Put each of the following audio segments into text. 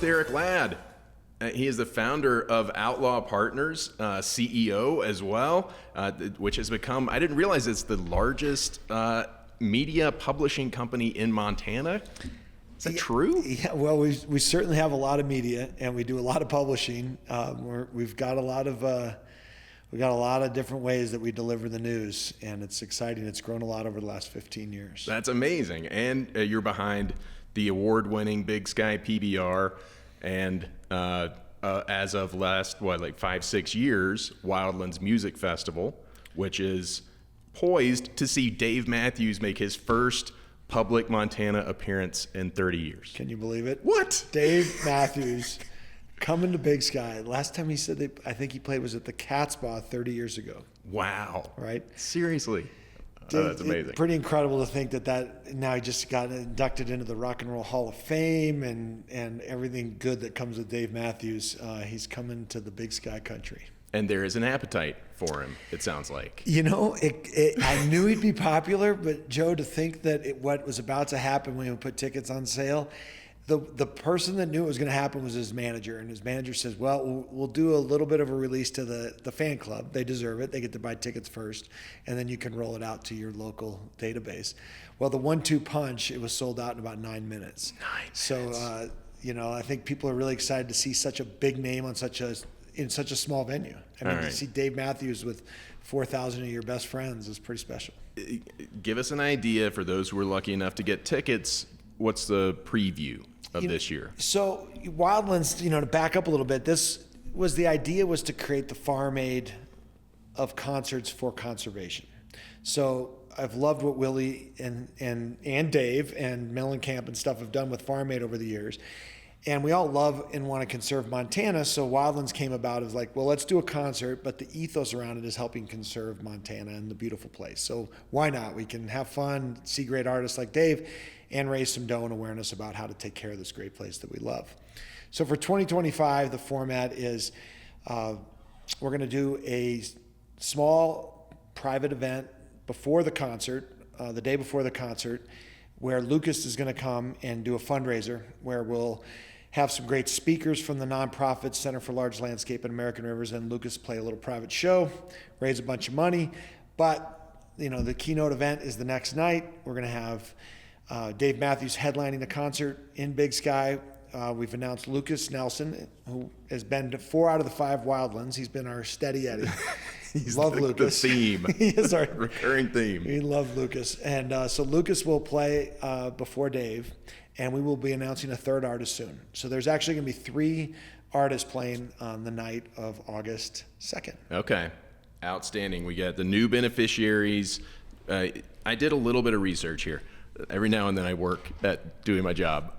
Derek Ladd. He is the founder of Outlaw Partners, CEO as well, which has become, I didn't realize it's the largest media publishing company in Montana. Is that true? Yeah, well, we certainly have a lot of media, and we do a lot of publishing. We've got a lot of different ways that we deliver the news, and it's exciting. It's grown a lot over the last 15 years. That's amazing. And you're behind the award-winning Big Sky PBR, and as of last, 5-6 years, Wildlands Music Festival, which is poised to see Dave Matthews make his first public Montana appearance in 30 years. Can you believe it? What? Dave Matthews coming to Big Sky. Last time he said I think he played was at the Cat Spa 30 years ago. Wow. Right? Seriously. That's amazing. Pretty incredible to think that now he just got inducted into the Rock and Roll Hall of Fame and everything good that comes with Dave Matthews. He's coming to the Big Sky country. And there is an appetite for him, it sounds like. You know, I knew he'd be popular, but Joe, to think that what was about to happen when we put tickets on sale, the person that knew it was going to happen was his manager, and his manager says, well, we'll do a little bit of a release to the fan club. They deserve it. They get to buy tickets first, and then you can roll it out to your local database. Well, the 1-2 punch, it was sold out in about 9 minutes. 9 minutes. So, I think people are really excited to see such a big name in such a small venue. I mean, to see Dave Matthews with 4,000 of your best friends is pretty special. Give us an idea for those who were lucky enough to get tickets. What's the preview of this year? So Wildlands, to back up a little bit, the idea was to create the farm aid of concerts for conservation. So I've loved what Willie and Dave and Mellencamp and stuff have done with farm aid over the years. And we all love and want to conserve Montana, so Wildlands came about as let's do a concert, but the ethos around it is helping conserve Montana and the beautiful place. So why not? We can have fun, see great artists like Dave, and raise some dough and awareness about how to take care of this great place that we love. So for 2025, the format is we're going to do a small private event before the concert, the day before the concert, where Lukas is going to come and do a fundraiser where we'll have some great speakers from the nonprofit Center for Large Landscape and American Rivers, and Lukas play a little private show, raise a bunch of money. But, the keynote event is the next night. We're going to have Dave Matthews headlining the concert in Big Sky. We've announced Lukas Nelson, who has been to 4 out of the 5 Wildlands. He's been our steady Eddie. He's love Lukas. The theme. He is our recurring theme. We love Lukas. And so Lukas will play before Dave, and we will be announcing a third artist soon. So there's actually going to be 3 artists playing on the night of August 2nd. Okay. Outstanding. We got the new beneficiaries. I did a little bit of research here. Every now and then I work at doing my job.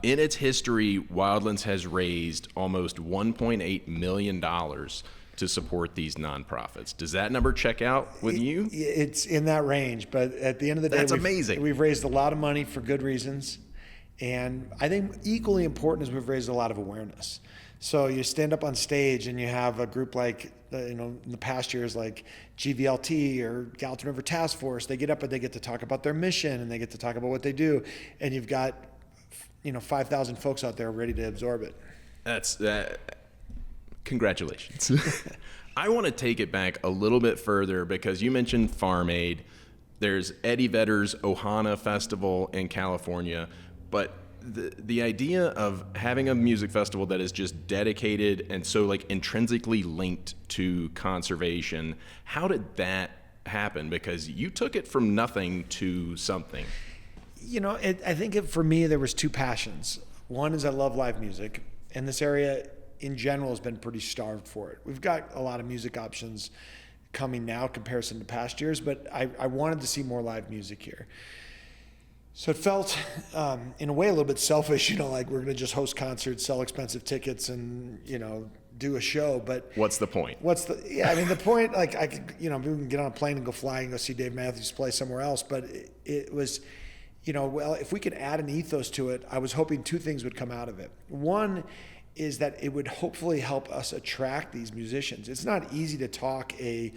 In its history, Wildlands has raised almost $1.8 million to support these nonprofits. Does that number check out with you? It's in that range, but at the end of the day, that's amazing. We've raised a lot of money for good reasons, and I think equally important is we've raised a lot of awareness. So you stand up on stage and you have a group like, in the past years, like GVLT or Gallatin River Task Force. They get up and they get to talk about their mission and they get to talk about what they do, and you've got 5,000 folks out there ready to absorb it. That's congratulations. I want to take it back a little bit further because you mentioned Farm Aid. There's Eddie Vedder's Ohana Festival in California, but the idea of having a music festival that is just dedicated and so intrinsically linked to conservation, how did that happen? Because you took it from nothing to something. I think for me, there was 2 passions. One is I love live music, and this area in general has been pretty starved for it. We've got a lot of music options coming now in comparison to past years, but I wanted to see more live music here. So it felt, in a way, a little bit selfish, like we're going to just host concerts, sell expensive tickets, and, do a show. But what's the point? The point, I could, we can get on a plane and go fly and go see Dave Matthews play somewhere else. But it was, if we could add an ethos to it, I was hoping 2 things would come out of it. One is that it would hopefully help us attract these musicians. It's not easy to talk a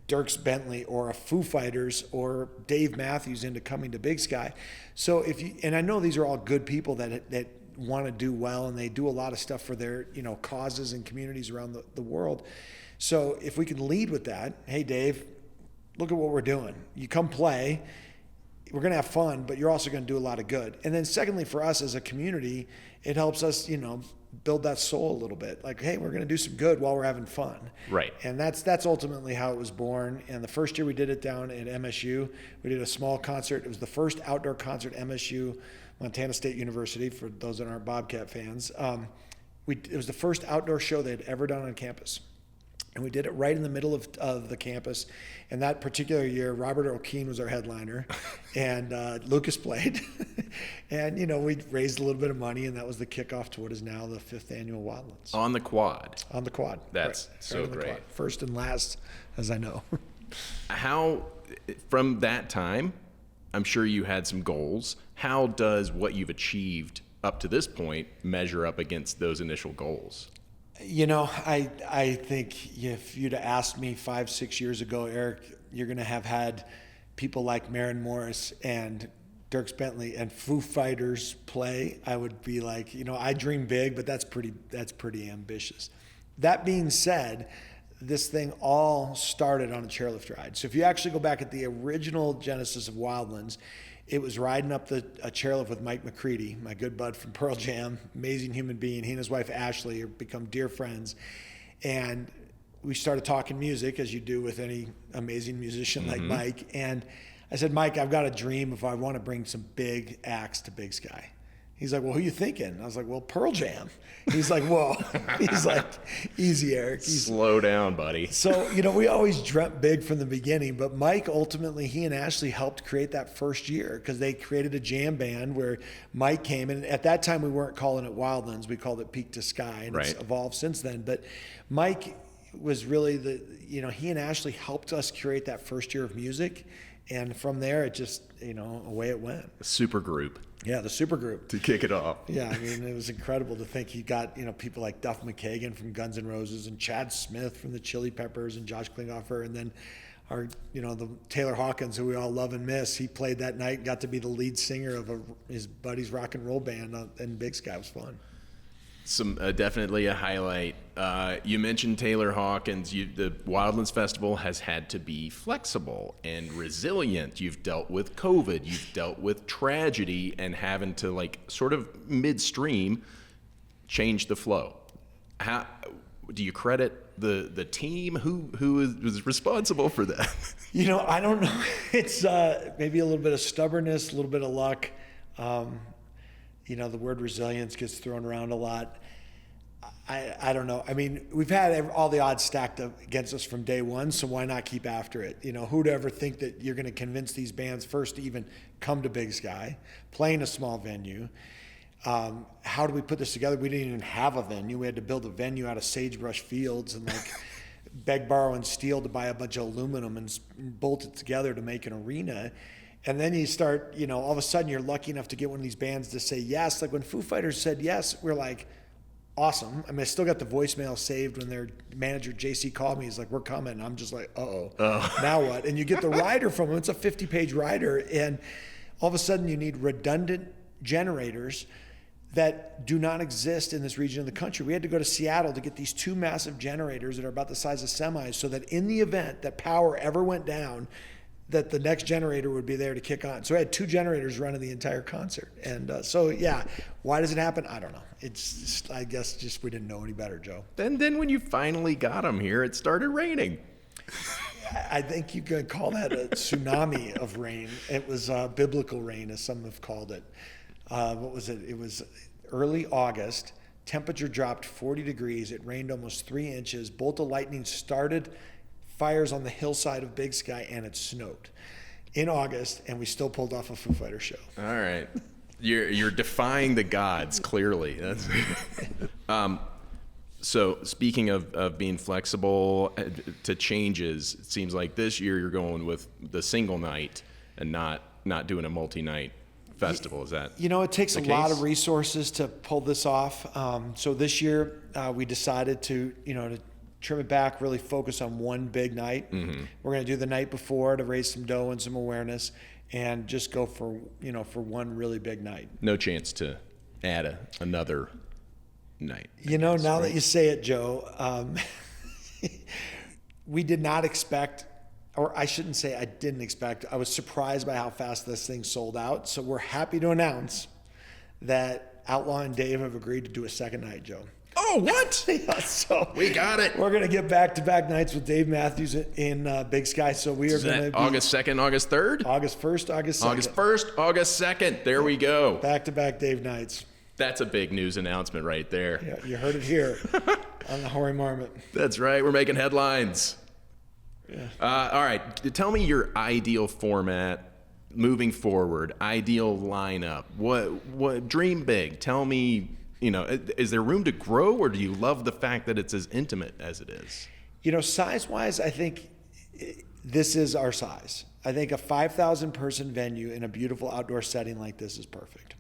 Dierks Bentley or a Foo Fighters or Dave Matthews into coming to Big Sky. So and I know these are all good people that want to do well, and they do a lot of stuff for their, causes and communities around the world. So if we can lead with that, hey, Dave, look at what we're doing. You come play. We're going to have fun, but you're also going to do a lot of good. And then secondly, for us as a community, it helps us, build that soul a little bit. Like, hey, we're going to do some good while we're having fun. Right. And that's ultimately how it was born. And the first year we did it down at MSU, we did a small concert. It was the first outdoor concert at MSU, Montana State University, for those that aren't Bobcat fans. It was the first outdoor show they had ever done on campus. And we did it right in the middle of the campus. And that particular year, Robert O'Keen was our headliner, and Lukas played. And, we raised a little bit of money, and that was the kickoff to what is now the 5th annual Wildlands. On the quad. On the quad. That's right. So great. Quad. First and last, as I know. How, from that time, I'm sure you had some goals. How does what you've achieved up to this point measure up against those initial goals? I think if you'd have asked me 5-6 years ago, Eric, you're going to have had people like Maren Morris and Dierks Bentley and Foo Fighters play, I would be like, I dream big, but that's pretty ambitious. That being said, this thing all started on a chairlift ride. So if you actually go back at the original genesis of Wildlands, it was riding up a chairlift with Mike McCready, my good bud from Pearl Jam, amazing human being. He and his wife Ashley have become dear friends. And we started talking music, as you do with any amazing musician like Mike. And I said, Mike, I've got a dream if I want to bring some big acts to Big Sky. He's like, well, who are you thinking? I was like, well, Pearl Jam. He's like, whoa. He's like, easy, Eric. Slow down, buddy. So, we always dreamt big from the beginning, but Mike, ultimately, he and Ashley helped create that first year because they created a jam band where Mike came, and at that time we weren't calling it Wildlands, we called it Peak to Sky, and It's evolved since then. But Mike was really he and Ashley helped us create that first year of music, and from there it just, away it went. A super group. Yeah, the super group. To kick it off. Yeah, it was incredible to think he got, people like Duff McKagan from Guns N' Roses and Chad Smith from the Chili Peppers and Josh Klinghoffer, and then our, the Taylor Hawkins, who we all love and miss. He played that night, got to be the lead singer of his buddy's rock and roll band in Big Sky. It was fun. Some definitely a highlight. You mentioned Taylor Hawkins. The Wildlands Festival has had to be flexible and resilient. You've dealt with COVID. You've dealt with tragedy and having to sort of midstream change the flow. How do you credit the team? Who was responsible for that? I don't know. It's maybe a little bit of stubbornness, a little bit of luck. The word resilience gets thrown around a lot. I don't know. We've had all the odds stacked up against us from day one, so why not keep after it? Who'd ever think that you're going to convince these bands first to even come to Big Sky, play in a small venue? How do we put this together? We didn't even have a venue. We had to build a venue out of sagebrush fields and beg, borrow, and steal to buy a bunch of aluminum and bolt it together to make an arena. And then you start, all of a sudden you're lucky enough to get one of these bands to say yes. Like when Foo Fighters said yes, we're like, awesome. I still got the voicemail saved when their manager, JC, called me. He's like, we're coming. And I'm just like, now what? And you get the rider from them. It's a 50-page rider. And all of a sudden you need redundant generators that do not exist in this region of the country. We had to go to Seattle to get these 2 massive generators that are about the size of semis so that in the event that power ever went down, that the next generator would be there to kick on. So I had 2 generators running the entire concert. And why does it happen? I don't know. It's just, I guess just we didn't know any better, Joe. Then when you finally got them here, it started raining. I think you could call that a tsunami of rain. It was biblical rain, as some have called it. What was it? It was early August. Temperature dropped 40 degrees. It rained almost 3 inches. Bolt of lightning started fires on the hillside of Big Sky, and it snowed in August, and we still pulled off a Foo Fighters show. All right. You're defying the gods, clearly. That's so speaking of being flexible to changes, it seems like this year you're going with the single night and not doing a multi-night festival. Is that it takes a case? lot of resources to pull this off. So this year we decided to trim it back, really focus on one big night. Mm-hmm. We're going to do the night before to raise some dough and some awareness, and just go for one really big night. No chance to add another night? Now that you say it, Joe, we did not expect, or I shouldn't say I didn't expect, I was surprised by how fast this thing sold out. So we're happy to announce that Outlaw and Dave have agreed to do a second night, Joe. Oh, what? Yeah, so we got it. We're going to get back-to-back nights with Dave Matthews in Big Sky. So we are going to be August 2nd, August 3rd? August 1st, August 2nd. August 1st, August 2nd. There we go. Back-to-back Dave nights. That's a big news announcement right there. Yeah, you heard it here on the Hoary Marmot. That's right. We're making headlines. Yeah. All right. Tell me your ideal format moving forward, ideal lineup. What dream big. Tell me, is there room to grow, or do you love the fact that it's as intimate as it is? Size-wise, I think this is our size. I think a 5,000 person venue in a beautiful outdoor setting like this is perfect.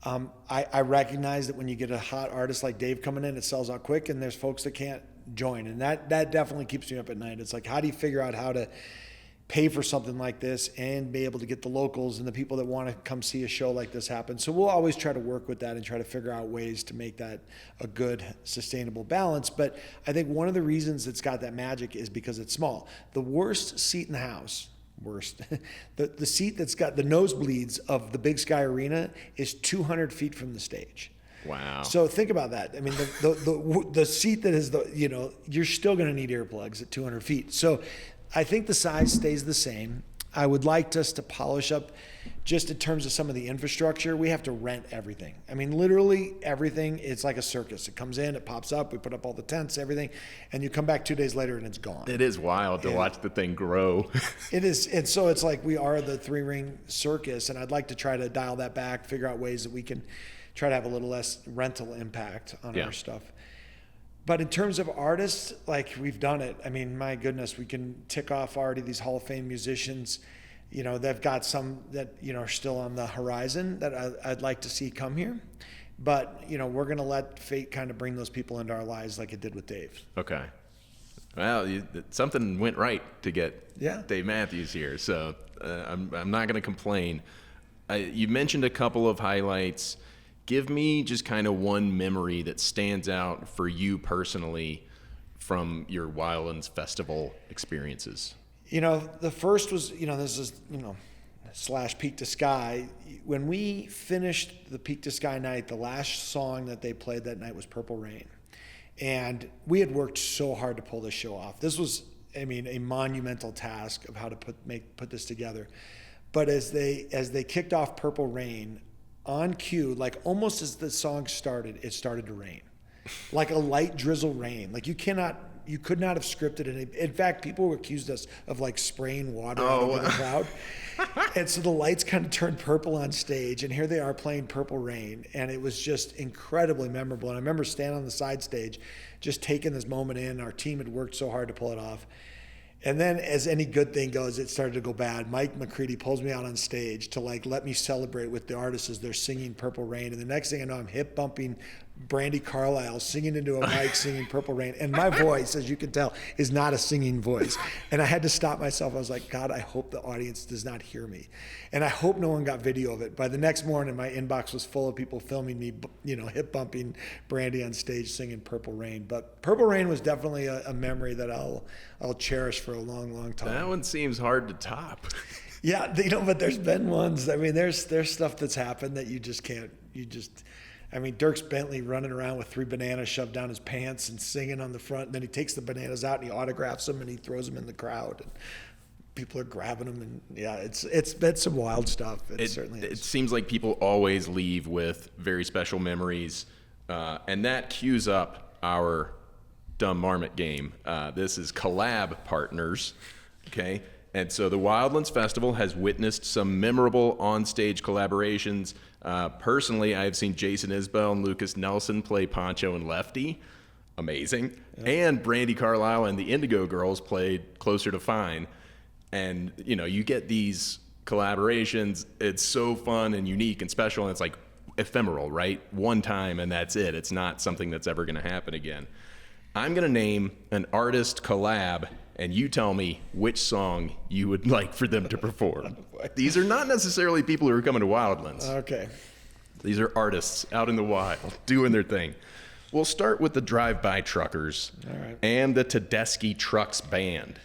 I recognize that when you get a hot artist like Dave coming in, it sells out quick, and there's folks that can't join, and that definitely keeps me up at night. It's like, how do you figure out how to pay for something like this and be able to get the locals and the people that want to come see a show like this happen? So we'll always try to work with that and try to figure out ways to make that a good, sustainable balance. But I think one of the reasons it's got that magic is because it's small. The worst seat in the house, the seat that's got the nosebleeds of the Big Sky Arena is 200 feet from the stage. Wow. So think about that. I mean, the seat that is you're still going to need earplugs at 200 feet. So I think the size stays the same. I would like us to polish up just in terms of some of the infrastructure. We have to rent everything. I mean, literally everything. It's like a circus. It comes in, it pops up, we put up all the tents, everything, and you come back 2 days later and it's gone. It is wild to watch the thing grow. It is. And so it's like we are the three-ring circus, and I'd like to try to dial that back, figure out ways that we can try to have a little less rental impact on our stuff. But in terms of artists, like, we've done it. I mean, my goodness, we can tick off already these Hall of Fame musicians. They've got some that, are still on the horizon that I'd like to see come here. But, we're going to let fate kind of bring those people into our lives like it did with Dave. Okay. Well, something went right to get Dave Matthews here. So I'm not going to complain. You mentioned a couple of highlights. Give me just kind of one memory that stands out for you personally from your Wildlands Festival experiences. The first was, this is, / Peak to Sky. When we finished the Peak to Sky night, the last song that they played that night was Purple Rain. And we had worked so hard to pull this show off. This was, a monumental task of how to put this together. But as they kicked off Purple Rain, on cue, like almost as the song started, it started to rain. Like a light drizzle rain. Like you could not have scripted it. In fact, people accused us of like spraying water over the crowd. And so the lights kind of turned purple on stage, and here they are playing Purple Rain, and it was just incredibly memorable. And I remember standing on the side stage, just taking this moment in. Our team had worked so hard to pull it off. And then, as any good thing goes, it started to go bad. Mike McCready pulls me out on stage to let me celebrate with the artists as they're singing Purple Rain. And the next thing I know, I'm hip bumping Brandy Carlisle, singing into a mic, singing Purple Rain. And my voice, as you can tell, is not a singing voice. And I had to stop myself. I was like, God, I hope the audience does not hear me. And I hope no one got video of it. By the next morning, my inbox was full of people filming me, hip bumping Brandy on stage, singing Purple Rain. But Purple Rain was definitely a memory that I'll cherish for a long, long time. That one seems hard to top. Yeah, but there's been ones. There's stuff that's happened that you just can't. Dirk's Bentley running around with 3 bananas shoved down his pants and singing on the front, and then he takes the bananas out and he autographs them and he throws them in the crowd, and people are grabbing them, and it's been some wild stuff. It certainly is. It seems like people always leave with very special memories, and that cues up our Dumb Marmot game. This is collab partners, okay? And so the Wildlands Festival has witnessed some memorable on-stage collaborations. Personally, I've seen Jason Isbell and Lukas Nelson play Poncho and Lefty. Amazing. Yeah. And Brandy Carlisle and the Indigo Girls played Closer to Fine. And, you get these collaborations. It's so fun and unique and special, and it's like ephemeral, right? One time, and that's it. It's not something that's ever going to happen again. I'm going to name an artist collab, and you tell me which song you would like for them to perform. These are not necessarily people who are coming to Wildlands. Okay. These are artists out in the wild doing their thing. We'll start with the Drive-By Truckers and the Tedeschi Trucks Band.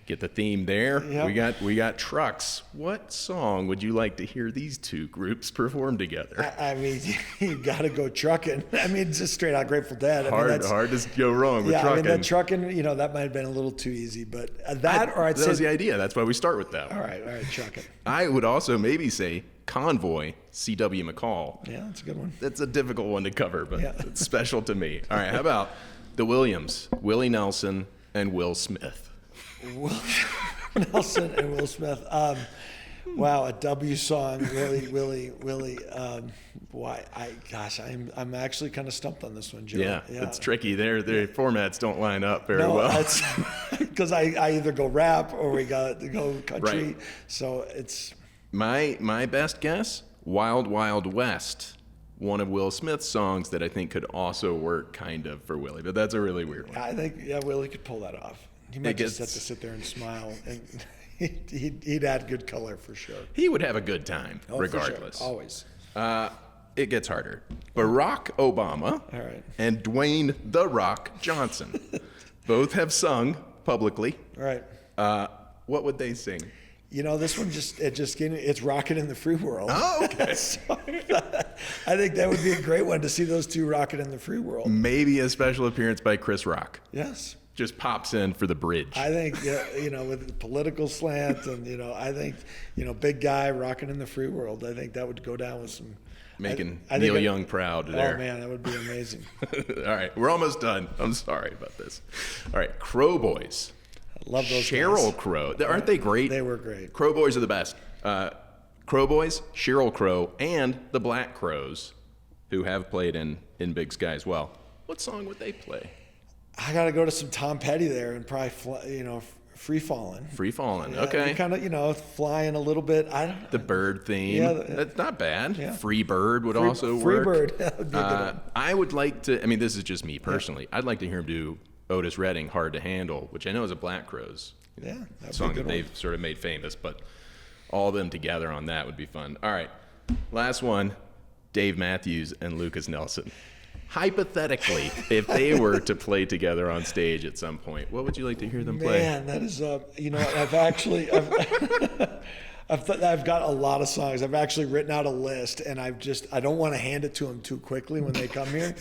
Get the theme there. Yep. We got trucks. What song would you like to hear these two groups perform together? I mean, you got to go trucking. I mean, just straight out Grateful Dead. Hard to go wrong with trucking. I mean, that trucking, that might have been a little too easy, but that was the idea. That's why we start with that. All right, trucking. I would also maybe say Convoy, C.W. McCall. Yeah, that's a good one. That's a difficult one to cover, but it's special to me. All right, how about the Williams, Willie Nelson and Will Smith? Nelson and Will Smith. Wow, a W song, Willie. I'm actually kind of stumped on this one, Joe. Yeah. It's tricky. Their formats don't line up very well. Because I either go rap or we got to go country. Right. So it's my best guess. Wild Wild West. One of Will Smith's songs that I think could also work kind of for Willie, but that's a really weird one. I think Willie could pull that off. He might just have to sit there and smile, and he'd add good color for sure. He would have a good time, regardless. Sure. Always. It gets harder. Barack Obama and Dwayne "The Rock" Johnson both have sung publicly. Right. What would they sing? This one it's rocking in the free world. Oh, okay. So, I think that would be a great one to see those two rocking in the free world. Maybe a special appearance by Chris Rock. Yes. Just pops in for the bridge. I think, with the political slant and, I think, big guy rocking in the free world. I think that would go down with some. Making Neil Young proud there. Oh, man, that would be amazing. All right, we're almost done. I'm sorry about this. All right, Crow Boys. I love those Sheryl guys. Crow. Aren't they great? They were great. Crow Boys are the best. Crow Boys, Sheryl Crow, and the Black Crows, who have played in Big Sky as well. What song would they play? I got to go to some Tom Petty there and probably, Free Fallin'. Free Fallin', okay. Kind of, flying a little bit. The bird theme. Yeah, that's not bad. Yeah. Free Bird would also work. Free Bird. That would be a good one. I would like to, this is just me personally. I'd like to hear him do Otis Redding, Hard to Handle, which I know is a Black Crowes song that they've sort of made famous, but all of them together on that would be fun. All right, last one, Dave Matthews and Lukas Nelson. Hypothetically, if they were to play together on stage at some point, what would you like to hear them play? Man, that is, I've got a lot of songs. I've actually written out a list, and I don't want to hand it to them too quickly when they come here.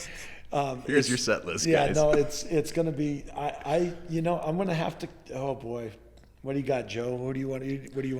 Here's your set list, guys. Yeah, no, it's going to be, I'm going to have to, oh boy. What do you got, Joe? What do you want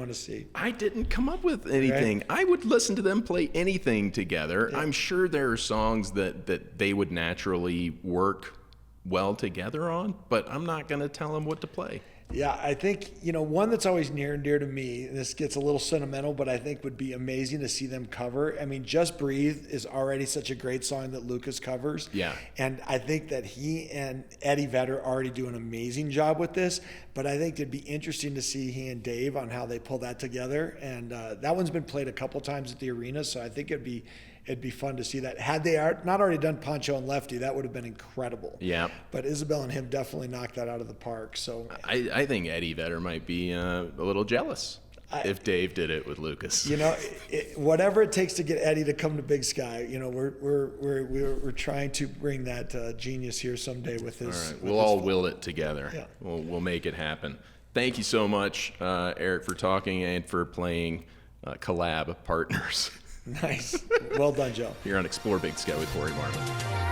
to see? I didn't come up with anything. Right. I would listen to them play anything together. Yeah. I'm sure there are songs that they would naturally work well together on, but I'm not going to tell them what to play. Yeah, I think, one that's always near and dear to me, and this gets a little sentimental, but I think would be amazing to see them cover. Just Breathe is already such a great song that Lukas covers. Yeah. And I think that he and Eddie Vedder already do an amazing job with this, but I think it'd be interesting to see he and Dave on how they pull that together. And that one's been played a couple times at the arena, so I think it'd be fun to see that. Had they not already done Pancho and Lefty, that would have been incredible. Yeah. But Isabel and him definitely knocked that out of the park. So I think Eddie Vedder might be a little jealous if Dave did it with Lukas. Whatever it takes to get Eddie to come to Big Sky, we're trying to bring that genius here someday with his. All right, we'll all will it together. Yeah. We'll make it happen. Thank you so much, Eric, for talking and for playing collab partners. Nice. Well done, Joe. Here on Explore Big Sky with Hoary Marmot.